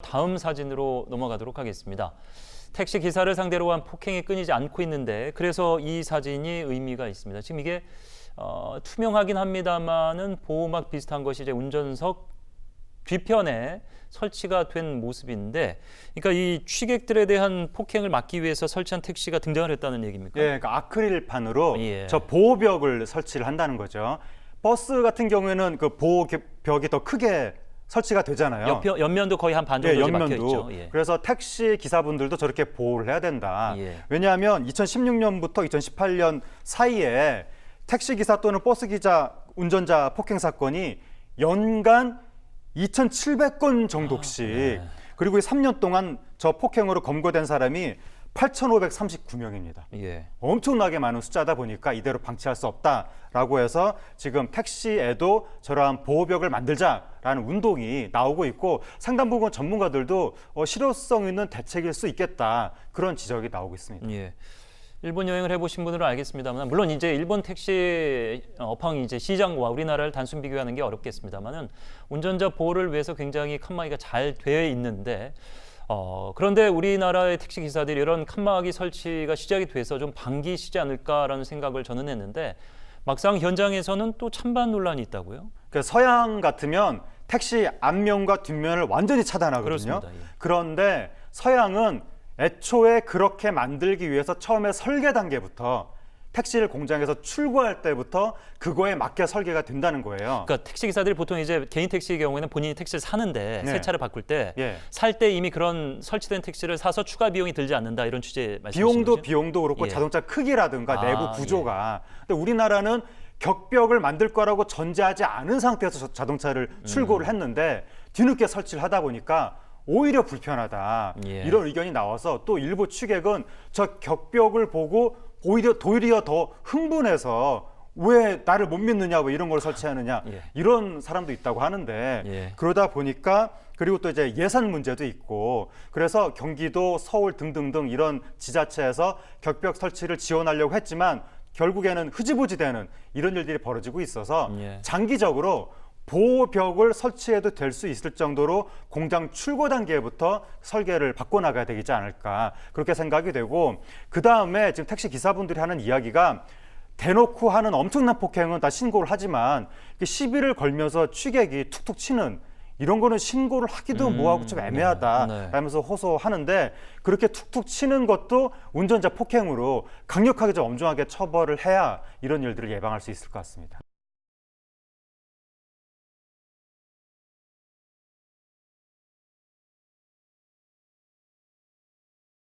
다음 사진으로 넘어가도록 하겠습니다. 택시 기사를 상대로 한 폭행이 끊이지 않고 있는데 그래서 이 사진이 의미가 있습니다. 지금 이게 투명하긴 합니다만은 보호막 비슷한 것이 이제 운전석 뒤편에 설치가 된 모습인데, 그러니까 이 취객들에 대한 폭행을 막기 위해서 설치한 택시가 등장을 했다는 얘기입니까? 예, 그러니까 아크릴판으로 예. 저 보호벽을 설치를 한다는 거죠. 버스 같은 경우에는 그 보호벽이 더 크게 설치가 되잖아요. 옆면도 거의 한 반 정도 막혀 있죠. 예. 그래서 택시 기사분들도 저렇게 보호를 해야 된다. 예. 왜냐하면 2016년부터 2018년 사이에 택시 기사 또는 버스 기사 운전자 폭행 사건이 연간 2,700건 정도씩, 네. 그리고 3년 동안 저 폭행으로 검거된 사람이 8,539명입니다. 예. 엄청나게 많은 숫자다 보니까 이대로 방치할 수 없다라고 해서 지금 택시에도 저러한 보호벽을 만들자라는 운동이 나오고 있고, 상당 부분 전문가들도 실효성 있는 대책일 수 있겠다, 그런 지적이 나오고 있습니다. 예. 일본 여행을 해보신 분들은 알겠습니다만, 물론 이제 일본 택시 업황이 이제 시장과 우리나라를 단순 비교하는 게 어렵겠습니다만은 운전자 보호를 위해서 굉장히 칸막이가 잘 되어 있는데, 그런데 우리나라의 택시 기사들이 이런 칸막이 설치가 시작이 돼서 좀 반기시지 않을까라는 생각을 저는 했는데, 막상 현장에서는 또 찬반 논란이 있다고요? 그 서양 같으면 택시 앞면과 뒷면을 완전히 차단하거든요. 그렇습니다. 예. 그런데 서양은 애초에 그렇게 만들기 위해서 처음에 설계 단계부터 택시를 공장에서 출고할 때부터 그거에 맞게 설계가 된다는 거예요. 그러니까 택시 기사들이 보통 이제 개인 택시의 경우에는 본인이 택시를 사는데 네. 새 차를 바꿀 때 살 예. 때 이미 그런 설치된 택시를 사서 추가 비용이 들지 않는다, 이런 취지 말씀이신 거죠? 비용도 그렇고 예. 자동차 크기라든가 내부 구조가. 근데 우리나라는 격벽을 만들 거라고 전제하지 않은 상태에서 자동차를 출고를 했는데 뒤늦게 설치를 하다 보니까 오히려 불편하다, 예. 이런 의견이 나와서 또 일부 취객은 저 격벽을 보고 도리어 더 흥분해서 왜 나를 못 믿느냐, 왜 이런 걸 설치하느냐, 예. 이런 사람도 있다고 하는데, 예. 그러다 보니까, 그리고 또 이제 예산 문제도 있고, 그래서 경기도, 서울 등등등 이런 지자체에서 격벽 설치를 지원하려고 했지만 결국에는 흐지부지 되는 이런 일들이 벌어지고 있어서 예. 장기적으로 보호벽을 설치해도 될 수 있을 정도로 공장 출고 단계부터 설계를 바꿔나가야 되지 않을까, 그렇게 생각이 되고, 그 다음에 지금 택시 기사분들이 하는 이야기가 대놓고 하는 엄청난 폭행은 다 신고를 하지만 시비를 걸면서 취객이 툭툭 치는 이런 거는 신고를 하기도 뭐하고 좀 애매하다, 네. 라면서 호소하는데, 그렇게 툭툭 치는 것도 운전자 폭행으로 강력하게 좀 엄중하게 처벌을 해야 이런 일들을 예방할 수 있을 것 같습니다.